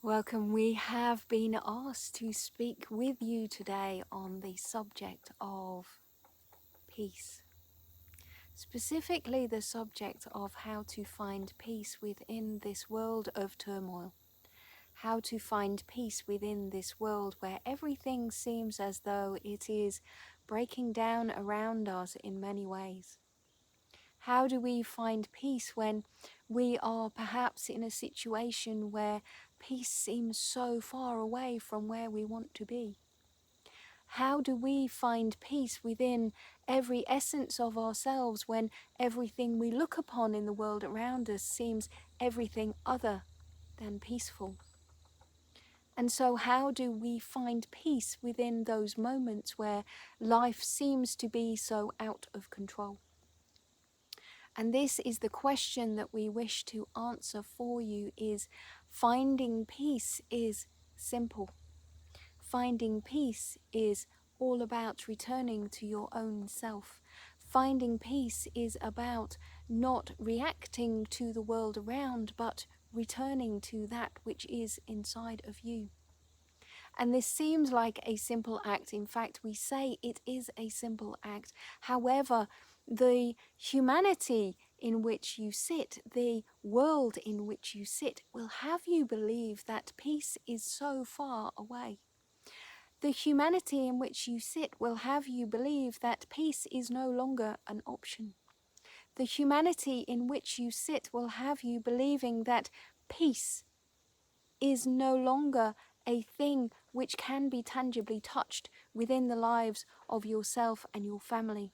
Welcome. We have been asked to speak with you today on the subject of peace. Specifically, the subject of how to find peace within this world of turmoil. How to find peace within this world where everything seems as though it is breaking down around us in many ways. How do we find peace when we are perhaps in a situation where peace seems so far away from where we want to be? How do we find peace within every essence of ourselves when everything we look upon in the world around us seems everything other than peaceful? And so how do we find peace within those moments where life seems to be so out of control? And this is the question that we wish to answer for you. Is finding peace is simple. Finding peace is all about returning to your own self. Finding peace is about not reacting to the world around, but returning to that which is inside of you. And this seems like a simple act. In fact, we say it is a simple act. However, the humanity in which you sit, the world in which you sit, will have you believe that peace is so far away. The humanity in which you sit will have you believe that peace is no longer an option. The humanity in which you sit will have you believing that peace is no longer a thing which can be tangibly touched within the lives of yourself and your family.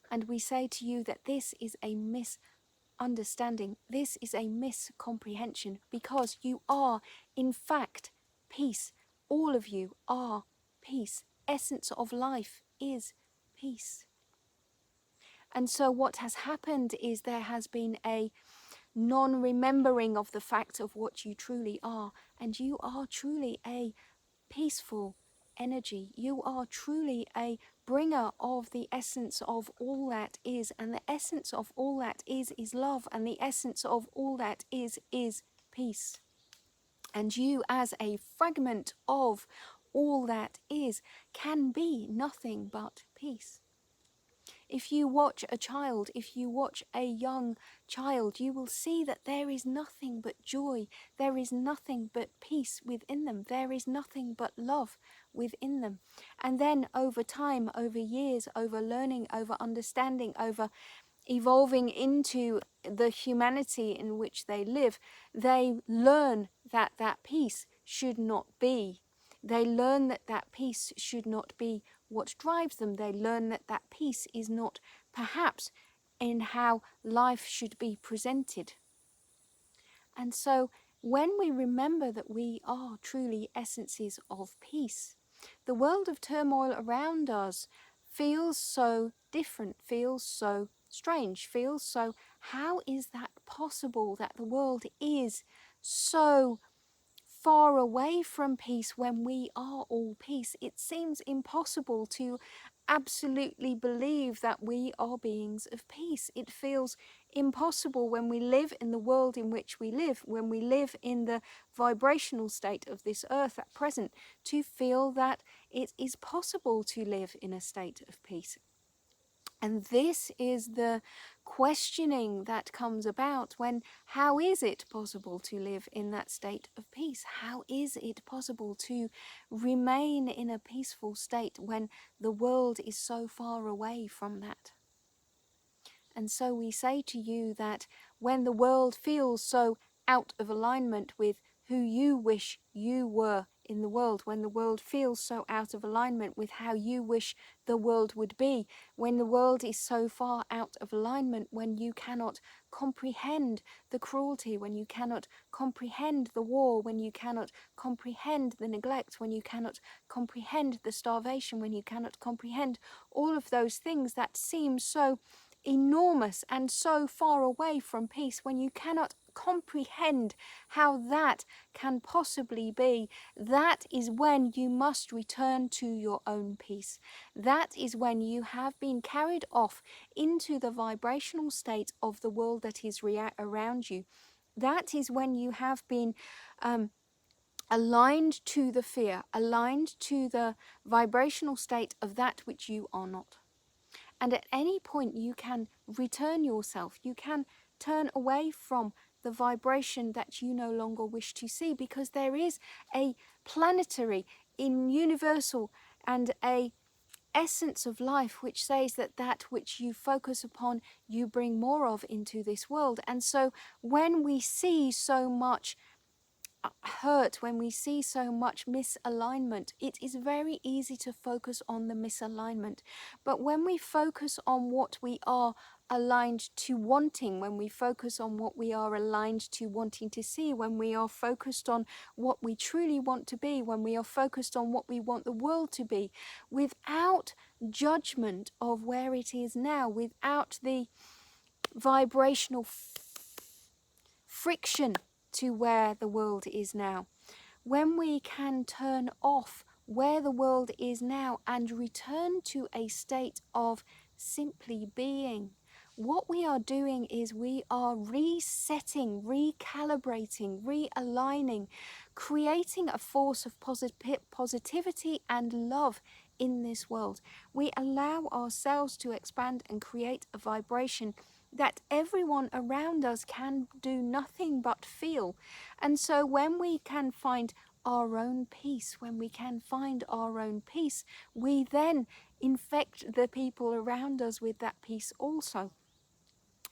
And we say to you that this is a misunderstanding, this is a miscomprehension, because you are, in fact, peace. All of you are peace. Essence of life is peace. And so what has happened is there has been a non-remembering of the fact of what you truly are, and you are truly a peaceful energy. You are truly a bringer of the essence of all that is, and the essence of all that is love, and the essence of all that is peace. And you, as a fragment of all that is, can be nothing but peace. If you watch a child, if you watch a young child, you will see that there is nothing but joy. There is nothing but peace within them. There is nothing but love within them. And then over time, over years, over learning, over understanding, over evolving into the humanity in which they live, they learn that that peace should not be. They learn that that peace should not be what drives them. They learn that that peace is not perhaps in how life should be presented. And so when we remember that we are truly essences of peace, the world of turmoil around us feels so different, feels so strange, feels so, how is that possible that the world is so far away from peace when we are all peace? It seems impossible to absolutely believe that we are beings of peace. It feels impossible when we live in the world in which we live, when we live in the vibrational state of this earth at present, to feel that it is possible to live in a state of peace. And this is the questioning that comes about when, how is it possible to live in that state of peace? How is it possible to remain in a peaceful state when the world is so far away from that? And so we say to you that when the world feels so out of alignment with who you wish you were in the world, when the world feels so out of alignment with how you wish the world would be, when the world is so far out of alignment, when you cannot comprehend the cruelty, when you cannot comprehend the war, when you cannot comprehend the neglect, when you cannot comprehend the starvation, when you cannot comprehend all of those things that seem so enormous and so far away from peace, when you cannot comprehend how that can possibly be, that is when you must return to your own peace. That is when you have been carried off into the vibrational state of the world that is around you. That is when you have been aligned to the fear, aligned to the vibrational state of that which you are not. And at any point you can return yourself, you can turn away from the vibration that you no longer wish to see, because there is a planetary, in universal, and a essence of life which says that that which you focus upon you bring more of into this world. And so when we see so much hurt, when we see so much misalignment, it is very easy to focus on the misalignment. But when we focus on what we are aligned to wanting, when we focus on what we are aligned to wanting to see, when we are focused on what we truly want to be, when we are focused on what we want the world to be, without judgment of where it is now, without the vibrational friction to where the world is now, when we can turn off where the world is now and return to a state of simply being, what we are doing is we are resetting, recalibrating, realigning, creating a force of positivity and love in this world. We allow ourselves to expand and create a vibration that everyone around us can do nothing but feel. And so when we can find our own peace, when we can find our own peace, we then infect the people around us with that peace also.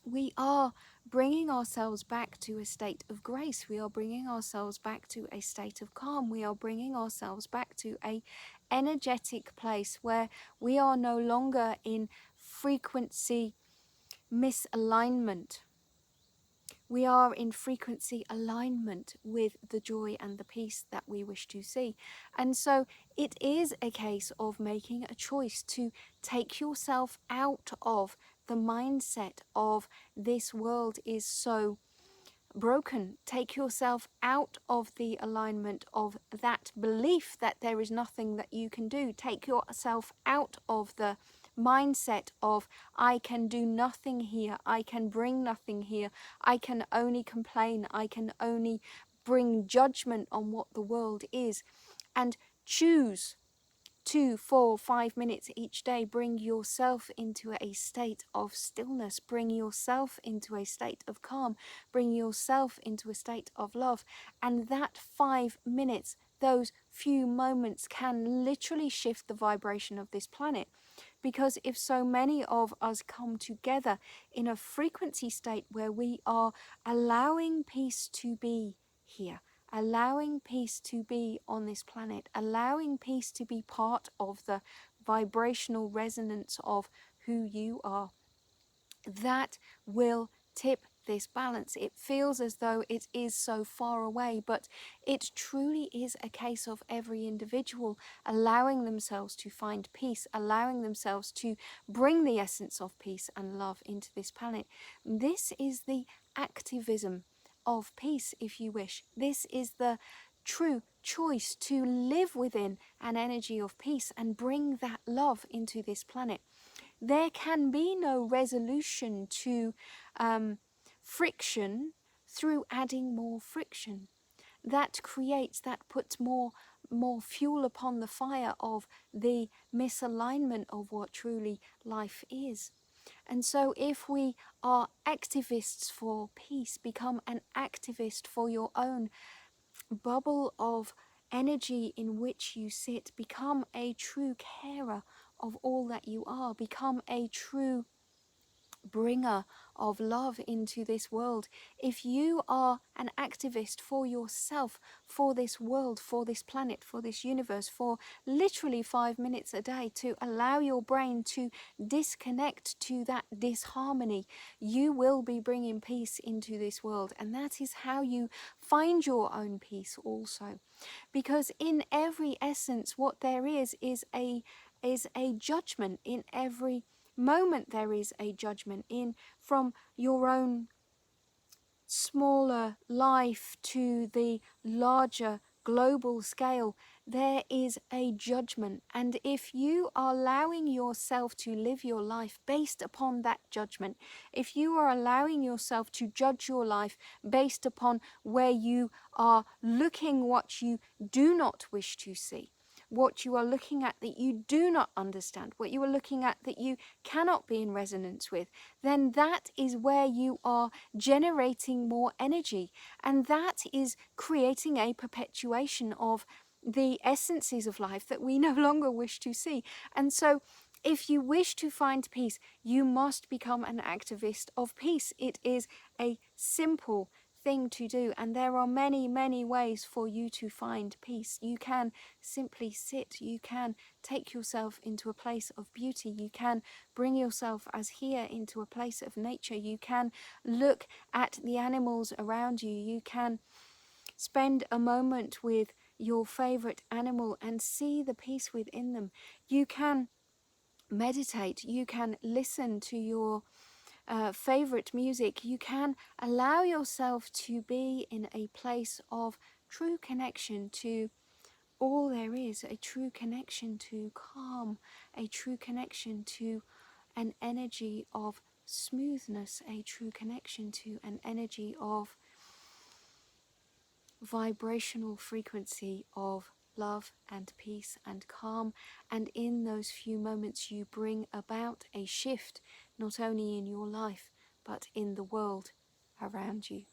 We are bringing ourselves back to a state of grace. We are bringing ourselves back to a state of calm. We are bringing ourselves back to a energetic place where we are no longer in frequency misalignment. We are in frequency alignment with the joy and the peace that we wish to see. And so it is a case of making a choice to take yourself out of the mindset of this world is so broken. Take yourself out of the alignment of that belief that there is nothing that you can do. Take yourself out of the mindset of I can do nothing here, I can bring nothing here, I can only complain, I can only bring judgment on what the world is, and choose 2, 4, 5 minutes each day. Bring yourself into a state of stillness. Bring yourself into a state of calm. Bring yourself into a state of love. And that 5 minutes, those few moments, can literally shift the vibration of this planet. Because if so many of us come together in a frequency state where we are allowing peace to be here, allowing peace to be on this planet, allowing peace to be part of the vibrational resonance of who you are, that will tip this balance. It feels as though it is so far away, but it truly is a case of every individual allowing themselves to find peace, allowing themselves to bring the essence of peace and love into this planet. This is the activism of peace, if you wish. This is the true choice to live within an energy of peace and bring that love into this planet. There can be no resolution to friction through adding more friction. That creates, that puts more fuel upon the fire of the misalignment of what truly life is. And so if we are activists for peace, become an activist for your own bubble of energy in which you sit, become a true carer of all that you are, become a true bringer of love into this world. If you are an activist for yourself, for this world, for this planet, for this universe, for literally 5 minutes a day, to allow your brain to disconnect to that disharmony, you will be bringing peace into this world. And that is how you find your own peace also. Because in every essence, what there is a judgment. In every moment there is a judgment, in from your own smaller life to the larger global scale, there is a judgment. And if you are allowing yourself to live your life based upon that judgment, if you are allowing yourself to judge your life based upon where you are looking what you do not wish to see, what you are looking at that you do not understand, what you are looking at that you cannot be in resonance with, then that is where you are generating more energy. And that is creating a perpetuation of the essences of life that we no longer wish to see. And so, if you wish to find peace, you must become an activist of peace. It is a simple thing to do, and there are many, many ways for you to find peace. You can simply sit, you can take yourself into a place of beauty, you can bring yourself as here into a place of nature, you can look at the animals around you, you can spend a moment with your favorite animal and see the peace within them. You can meditate, you can listen to your favorite music, you can allow yourself to be in a place of true connection to all there is, a true connection to calm, a true connection to an energy of smoothness, a true connection to an energy of vibrational frequency of love and peace and calm. And in those few moments you bring about a shift, not only in your life but in the world around you.